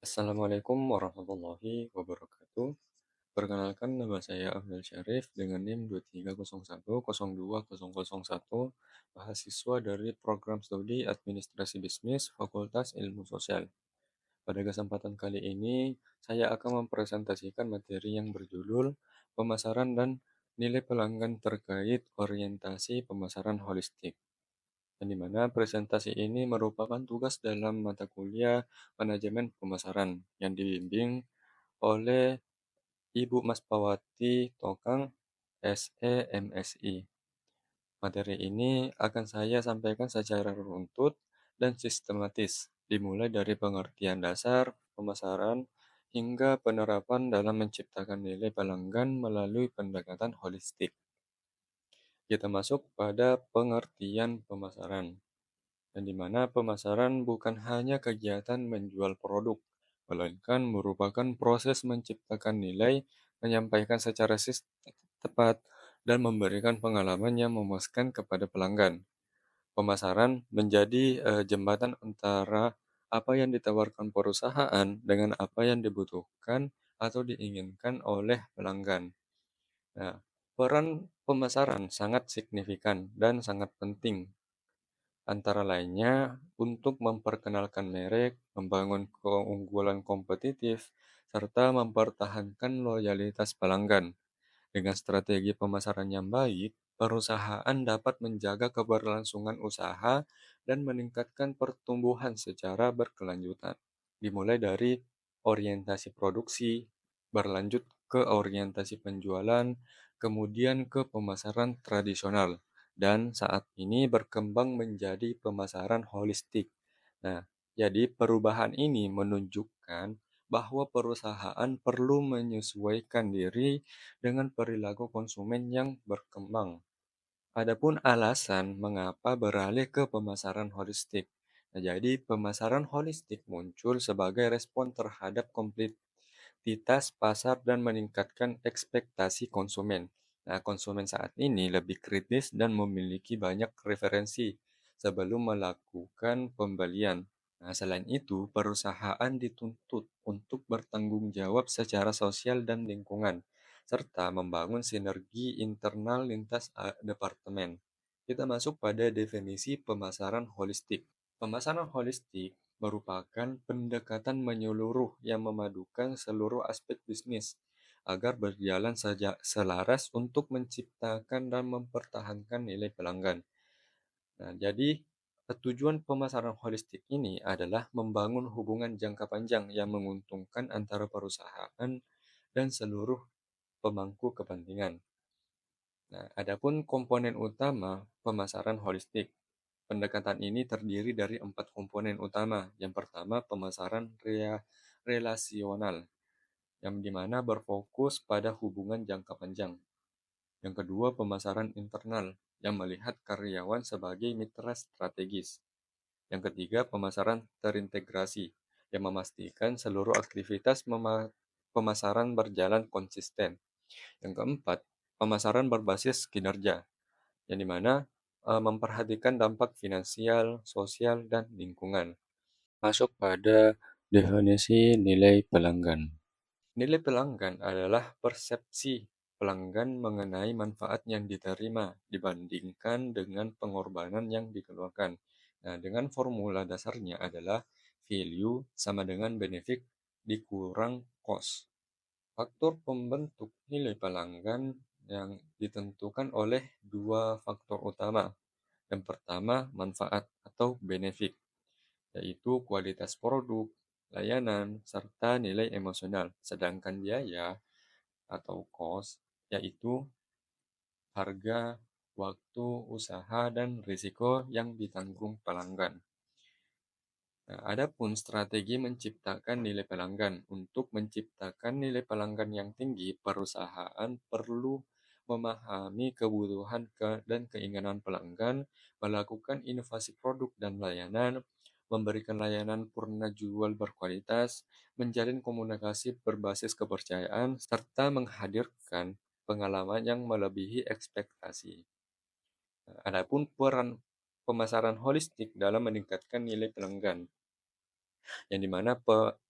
Assalamualaikum warahmatullahi wabarakatuh. Perkenalkan nama saya Afdal Syarif dengan NIM 2301020001, mahasiswa dari Program Studi Administrasi Bisnis Fakultas Ilmu Sosial. Pada kesempatan kali ini, saya akan mempresentasikan materi yang berjudul Pemasaran dan Nilai Pelanggan terkait Orientasi Pemasaran Holistik, yang di mana presentasi ini merupakan tugas dalam mata kuliah Manajemen Pemasaran yang dibimbing oleh Ibu Maspawati Tokang, SE MSI. Materi ini akan saya sampaikan secara runtut dan sistematis, dimulai dari pengertian dasar pemasaran hingga penerapan dalam menciptakan nilai pelanggan melalui pendekatan holistik. Kita masuk pada pengertian pemasaran, dan di mana pemasaran bukan hanya kegiatan menjual produk, melainkan merupakan proses menciptakan nilai, menyampaikan secara tepat, dan memberikan pengalaman yang memuaskan kepada pelanggan. Pemasaran menjadi jembatan antara apa yang ditawarkan perusahaan dengan apa yang dibutuhkan atau diinginkan oleh pelanggan. Nah, peran pemasaran sangat signifikan dan sangat penting, antara lainnya untuk memperkenalkan merek, membangun keunggulan kompetitif, serta mempertahankan loyalitas pelanggan. Dengan strategi pemasaran yang baik, perusahaan dapat menjaga keberlangsungan usaha dan meningkatkan pertumbuhan secara berkelanjutan. Dimulai dari orientasi produksi, berlanjut ke orientasi penjualan, kemudian ke pemasaran tradisional, dan saat ini berkembang menjadi pemasaran holistik. Nah, jadi perubahan ini menunjukkan bahwa perusahaan perlu menyesuaikan diri dengan perilaku konsumen yang berkembang. Adapun alasan mengapa beralih ke pemasaran holistik. Nah, jadi pemasaran holistik muncul sebagai respon terhadap kompleksitas pasar dan meningkatkan ekspektasi konsumen. Nah, konsumen saat ini lebih kritis dan memiliki banyak referensi sebelum melakukan pembelian. Nah, selain itu, perusahaan dituntut untuk bertanggung jawab secara sosial dan lingkungan, serta membangun sinergi internal lintas departemen. Kita masuk pada definisi pemasaran holistik. Pemasaran holistik merupakan pendekatan menyeluruh yang memadukan seluruh aspek bisnis agar berjalan saja selaras untuk menciptakan dan mempertahankan nilai pelanggan. Nah, jadi tujuan pemasaran holistik ini adalah membangun hubungan jangka panjang yang menguntungkan antara perusahaan dan seluruh pemangku kepentingan. Nah, adapun komponen utama pemasaran holistik. Pendekatan ini terdiri dari 4 komponen utama. Yang pertama, pemasaran relasional, yang dimana berfokus pada hubungan jangka panjang. Yang kedua, pemasaran internal, yang melihat karyawan sebagai mitra strategis. Yang ketiga, pemasaran terintegrasi, yang memastikan seluruh aktivitas pemasaran berjalan konsisten. Yang keempat, pemasaran berbasis kinerja, yang dimana memperhatikan dampak finansial, sosial, dan lingkungan. Masuk pada definisi nilai pelanggan. Nilai pelanggan adalah persepsi pelanggan mengenai manfaat yang diterima dibandingkan dengan pengorbanan yang dikeluarkan. Nah, dengan formula dasarnya adalah value sama dengan benefit dikurang cost. Faktor pembentuk nilai pelanggan yang ditentukan oleh 2 faktor utama. Yang pertama, manfaat atau benefit, yaitu kualitas produk, layanan, serta nilai emosional. Sedangkan biaya atau cost, yaitu harga, waktu, usaha, dan risiko yang ditanggung pelanggan. Nah, adapun strategi menciptakan nilai pelanggan. Untuk menciptakan nilai pelanggan yang tinggi, perusahaan perlu memahami kebutuhan dan keinginan pelanggan, melakukan inovasi produk dan layanan, memberikan layanan purna jual berkualitas, menjalin komunikasi berbasis kepercayaan, serta menghadirkan pengalaman yang melebihi ekspektasi. Nah, adapun peran pemasaran holistik dalam meningkatkan nilai pelanggan. yang di mana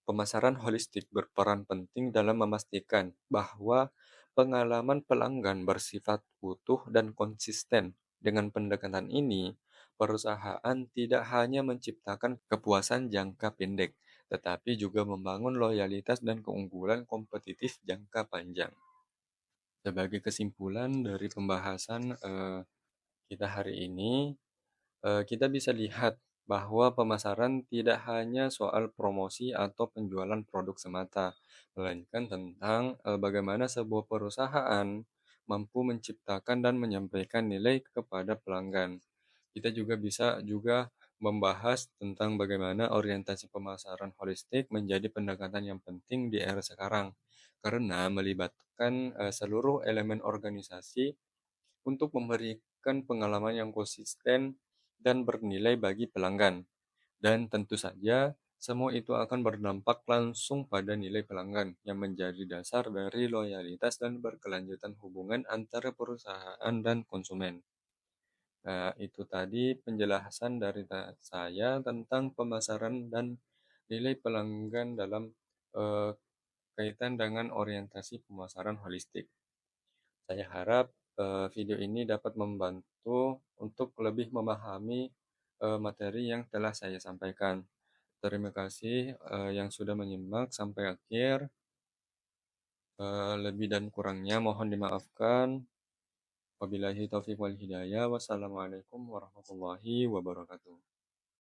pemasaran holistik berperan penting dalam memastikan bahwa pengalaman pelanggan bersifat utuh dan konsisten. Dengan pendekatan ini, perusahaan tidak hanya menciptakan kepuasan jangka pendek, tetapi juga membangun loyalitas dan keunggulan kompetitif jangka panjang. Sebagai kesimpulan dari pembahasan kita hari ini, kita bisa lihat bahwa pemasaran tidak hanya soal promosi atau penjualan produk semata, melainkan tentang bagaimana sebuah perusahaan mampu menciptakan dan menyampaikan nilai kepada pelanggan. Kita juga bisa membahas tentang bagaimana orientasi pemasaran holistik menjadi pendekatan yang penting di era sekarang, karena melibatkan seluruh elemen organisasi untuk memberikan pengalaman yang konsisten dan bernilai bagi pelanggan. Dan tentu saja, semua itu akan berdampak langsung pada nilai pelanggan yang menjadi dasar dari loyalitas dan berkelanjutan hubungan antara perusahaan dan konsumen. Nah, itu tadi penjelasan dari saya tentang pemasaran dan nilai pelanggan dalam eh, kaitan dengan orientasi pemasaran holistik. Saya harap video ini dapat membantu untuk lebih memahami materi yang telah saya sampaikan. Terima kasih yang sudah menyimak sampai akhir. Lebih dan kurangnya mohon dimaafkan. Wabillahi taufiq wal hidayah. Wassalamualaikum warahmatullahi wabarakatuh.